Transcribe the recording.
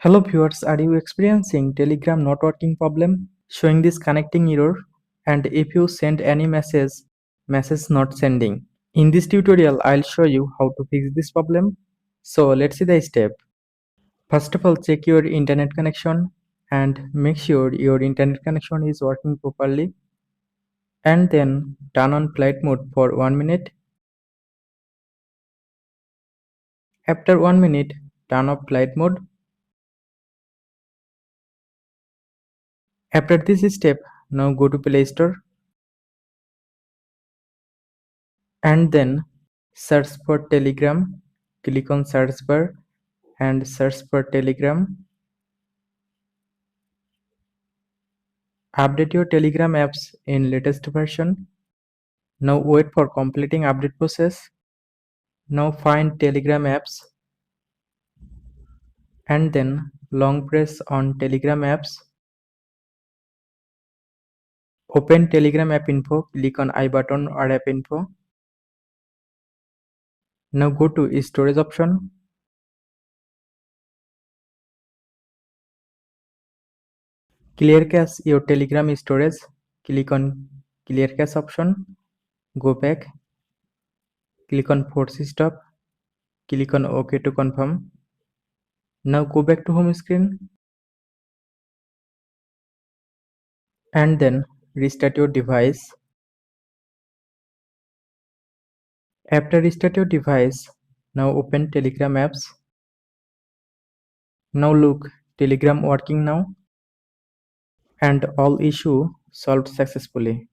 Hello viewers, are you experiencing Telegram not working problem showing this connecting error, and if you send any message not sending? In this tutorial I'll show you how to fix this problem. So let's see the step. First of all, check your internet connection and make sure your internet connection is working properly, and then turn on flight mode for 1 minute. After 1 minute, turn off flight mode. After this step, now go to Play Store and then search for Telegram. Click on search bar and search for Telegram. Update your Telegram apps in latest version. Now wait for completing update process. Now find Telegram apps and then long press on Telegram apps. Open Telegram app info, click on I button or app info. Now go to storage option. Clear cache your Telegram storage. Click on clear cache option. Go back. Click on force stop. Click on OK to confirm. Now go back to home screen and then restart your device. After restart your device, now open Telegram apps. Now look, Telegram working now and all issue solved successfully.